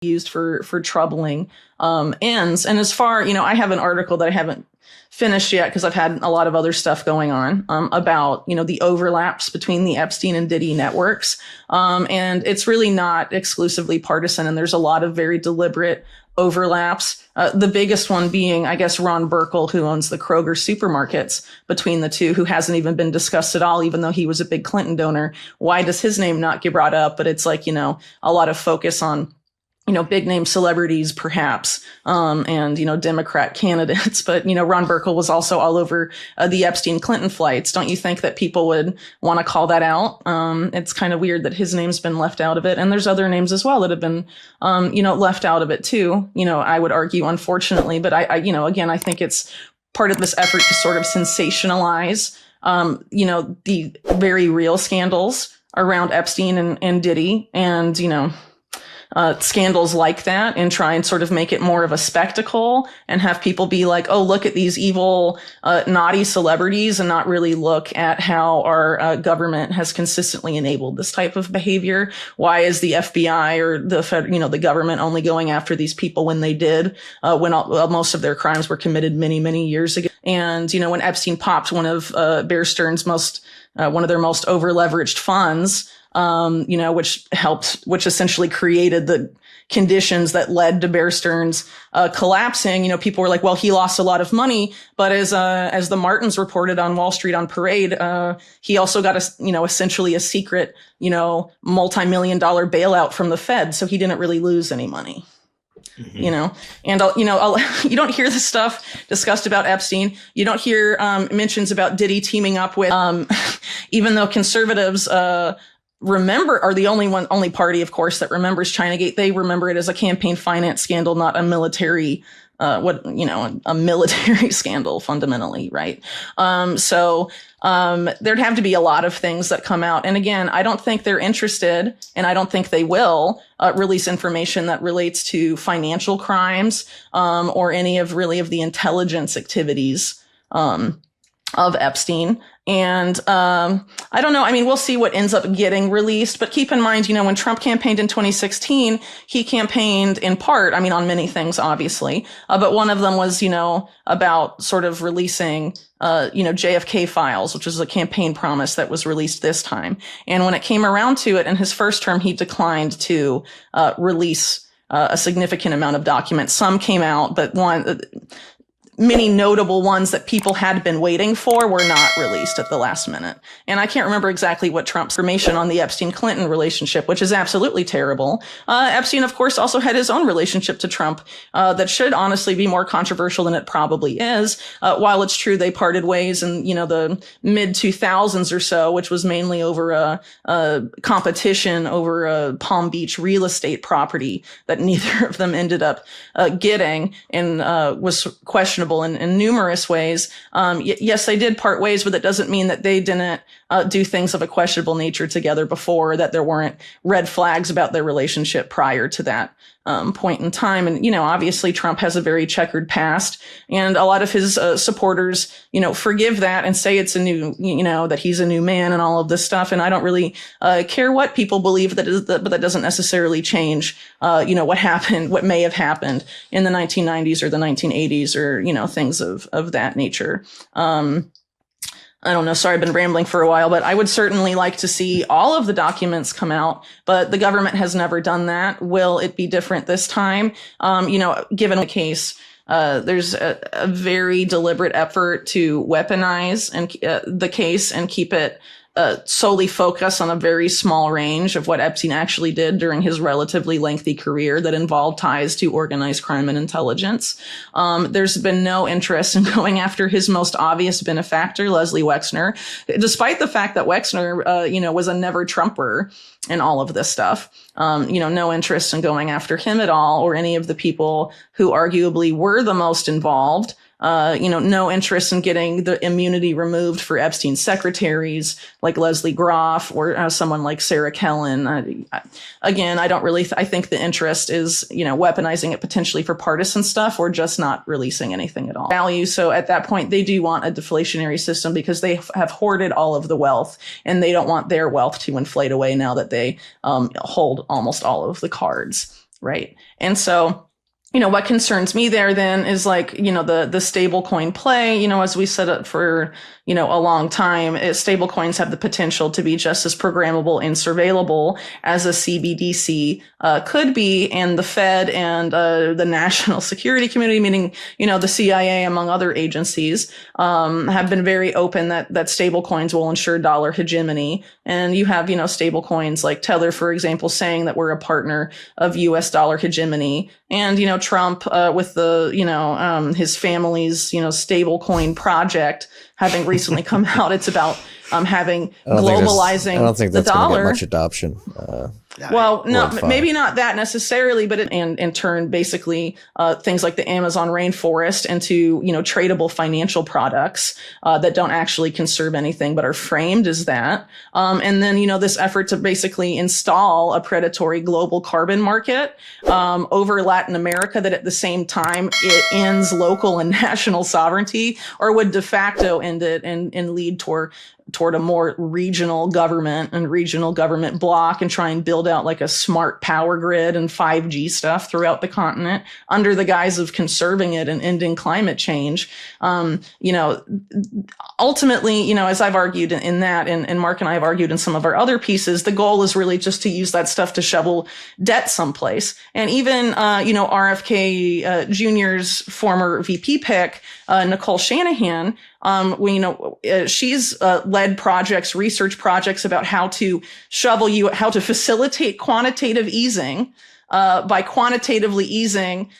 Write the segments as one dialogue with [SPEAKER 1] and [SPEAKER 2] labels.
[SPEAKER 1] used for troubling ends. And as far, I have an article that I haven't finished yet because I've had a lot of other stuff going on about, the overlaps between the Epstein and Diddy networks. And it's really not exclusively partisan. And there's a lot of very deliberate overlaps. The biggest one being, I guess, Ron Burkle, who owns the Kroger supermarkets between the two, who hasn't even been discussed at all, even though he was a big Clinton donor. Why does his name not get brought up? But it's like, a lot of focus on big name celebrities, perhaps, and, Democrat candidates. But, Ron Burkle was also all over the Epstein Clinton flights. Don't you think that people would want to call that out? It's kind of weird that his name's been left out of it. And there's other names as well that have been, left out of it too. I would argue, unfortunately, but again, I think it's part of this effort to sort of sensationalize, the very real scandals around Epstein and Diddy and, scandals like that, and try and sort of make it more of a spectacle and have people be like, oh, look at these evil, naughty celebrities, and not really look at how our government has consistently enabled this type of behavior. Why is the FBI or the government only going after these people when they did, when most of their crimes were committed many, many years ago? And, when Epstein popped one of Bear Stearns' one of their most over-leveraged funds, which essentially created the conditions that led to Bear Stearns collapsing. People were like, well, he lost a lot of money, but as the Martins reported on Wall Street on Parade, he also got essentially a secret, multi-million dollar bailout from the Fed, so he didn't really lose any money. Mm-hmm. You don't hear this stuff discussed about Epstein. You don't hear mentions about Diddy teaming up with, even though conservatives are the only party, of course, that remembers Chinagate. They remember it as a campaign finance scandal, not a military, a military scandal fundamentally, right? There'd have to be a lot of things that come out. And again, I don't think they're interested, and I don't think they will release information that relates to financial crimes, or any of the intelligence activities, of Epstein. And I don't know. I mean, we'll see what ends up getting released. But keep in mind, when Trump campaigned in 2016, he campaigned in part, on many things, obviously. But one of them was, about sort of releasing, JFK files, which was a campaign promise that was released this time. And when it came around to it in his first term, he declined to release a significant amount of documents. Some came out, but many notable ones that people had been waiting for were not released at the last minute. And I can't remember exactly what Trump's information on the Epstein-Clinton relationship, which is absolutely terrible. Epstein, of course, also had his own relationship to Trump that should honestly be more controversial than it probably is. While it's true they parted ways in, the mid-2000s or so, which was mainly over a competition over a Palm Beach real estate property that neither of them ended up getting, and was questionable in numerous ways. Yes, they did part ways, but that doesn't mean that they didn't do things of a questionable nature together before, that there weren't red flags about their relationship prior to that point in time. And, obviously Trump has a very checkered past, and a lot of his supporters, forgive that and say it's a new, that he's a new man and all of this stuff. And I don't really care what people believe, but that doesn't necessarily change, what happened, what may have happened in the 1990s or the 1980s, or, things of that nature. I don't know. Sorry, I've been rambling for a while, but I would certainly like to see all of the documents come out, but the government has never done that. Will it be different this time? Given the case, there's a very deliberate effort to weaponize the case and keep it solely focus on a very small range of what Epstein actually did during his relatively lengthy career that involved ties to organized crime and intelligence. There's been no interest in going after his most obvious benefactor, Leslie Wexner, despite the fact that Wexner, was a never Trumper in all of this stuff. No interest in going after him at all, or any of the people who arguably were the most involved. No interest in getting the immunity removed for Epstein's secretaries like Leslie Groff or someone like Sarah Kellen. Again, I think the interest is, weaponizing it potentially for partisan stuff, or just not releasing anything at all. Value. So at that point, they do want a deflationary system because they have hoarded all of the wealth, and they don't want their wealth to inflate away now that they hold almost all of the cards. right? And so, what concerns me there then is like, the stable coin play, as we said it for, a long time, stable coins have the potential to be just as programmable and surveillable as a CBDC could be. And the Fed and the national security community, meaning, the CIA, among other agencies, have been very open that stable coins will ensure dollar hegemony. And you have, stable coins like Tether, for example, saying that we're a partner of US dollar hegemony. And, Trump with the, his family's, stable coin project having recently come out. It's about having globalizing
[SPEAKER 2] I don't think that's
[SPEAKER 1] the dollar.
[SPEAKER 2] Gonna get much adoption.
[SPEAKER 1] Well, no, maybe not that necessarily, but and in turn, basically, things like the Amazon rainforest into, tradable financial products that don't actually conserve anything, but are framed as that. And then, this effort to basically install a predatory global carbon market over Latin America that at the same time it ends local and national sovereignty, or would de facto end it and lead toward a more regional government and regional government block, and try and build out like a smart power grid and 5G stuff throughout the continent under the guise of conserving it and ending climate change. Ultimately, as I've argued in that, and Mark and I have argued in some of our other pieces, the goal is really just to use that stuff to shovel debt someplace. And even, RFK Jr.'s former VP pick, Nicole Shanahan, she's led projects, research projects about how to facilitate quantitative easing by quantitatively easing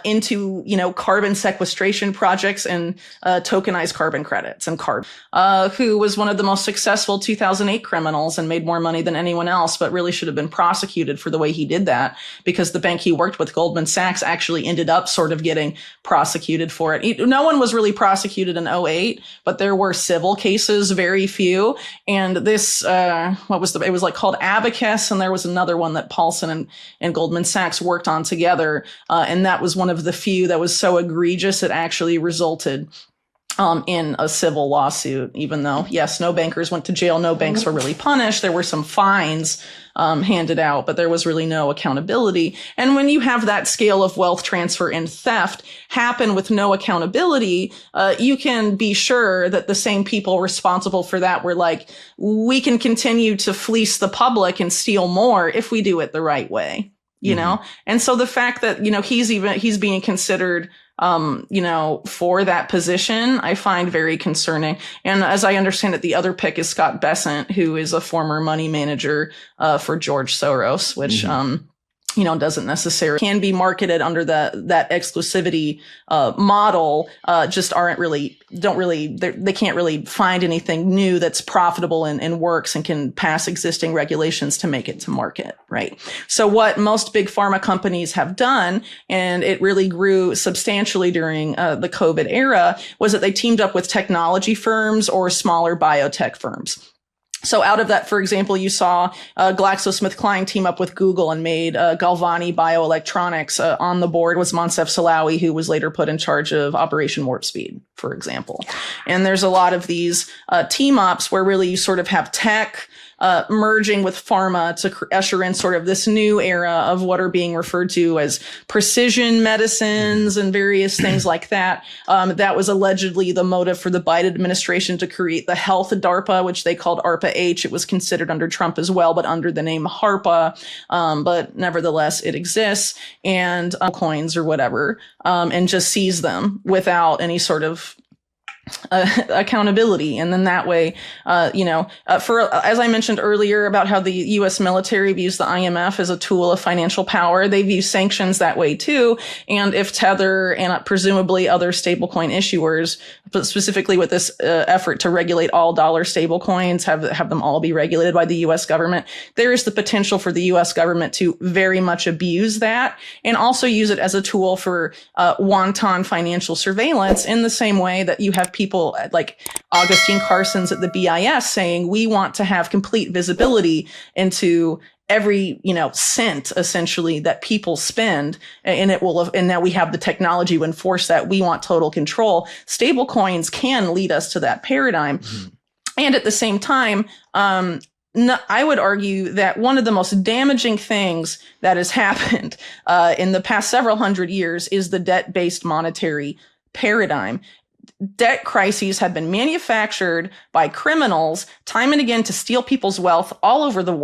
[SPEAKER 1] into, carbon sequestration projects and tokenized carbon credits and who was one of the most successful 2008 criminals and made more money than anyone else, but really should have been prosecuted for the way he did that, because the bank he worked with, Goldman Sachs, actually ended up sort of getting prosecuted for it. No one was really prosecuted in '08, but there were civil cases, very few. And this, it was like called Abacus, and there was another one that Paulson and Goldman Sachs worked on together. And that was one of the few that was so egregious it actually resulted in a civil lawsuit, even though, yes, no bankers went to jail, no banks were really punished. There were some fines handed out, but there was really no accountability. And when you have that scale of wealth transfer and theft happen with no accountability, you can be sure that the same people responsible for that were like, we can continue to fleece the public and steal more if we do it the right way. And so the fact that, he's being considered, for that position, I find very concerning. And as I understand it, the other pick is Scott Bessent, who is a former money manager, for George Soros, which, doesn't necessarily can be marketed under that exclusivity model. Just they can't really find anything new that's profitable and works and can pass existing regulations to make it to market, right? So what most big pharma companies have done, and it really grew substantially during the COVID era, was that they teamed up with technology firms or smaller biotech firms. So out of that, for example, you saw GlaxoSmithKline team up with Google and made Galvani Bioelectronics. On the board was Moncef Slaoui, who was later put in charge of Operation Warp Speed, for example. And there's a lot of these team ups where really you sort of have tech merging with pharma to usher in sort of this new era of what are being referred to as precision medicines and various things like that. That was allegedly the motive for the Biden administration to create the health DARPA, which they called ARPA-H. It was considered under Trump as well, but under the name HARPA. But nevertheless, it exists, and altcoins or whatever, and just seize them without any sort of accountability. And then that way, as I mentioned earlier about how the U.S. military views the IMF as a tool of financial power, they view sanctions that way too. And if Tether and presumably other stablecoin issuers, but specifically with this effort to regulate all dollar stablecoins, have them all be regulated by the U.S. government, there is the potential for the U.S. government to very much abuse that and also use it as a tool for wanton financial surveillance, in the same way that you have people like Augustine Carson's at the BIS saying we want to have complete visibility into every, cent essentially that people spend, and and now we have the technology to enforce that. We want total control. Stable coins can lead us to that paradigm. Mm-hmm. And at the same time, No, I would argue that one of the most damaging things that has happened in the past several hundred years is the debt-based monetary paradigm. Debt crises have been manufactured by criminals time and again to steal people's wealth all over the world.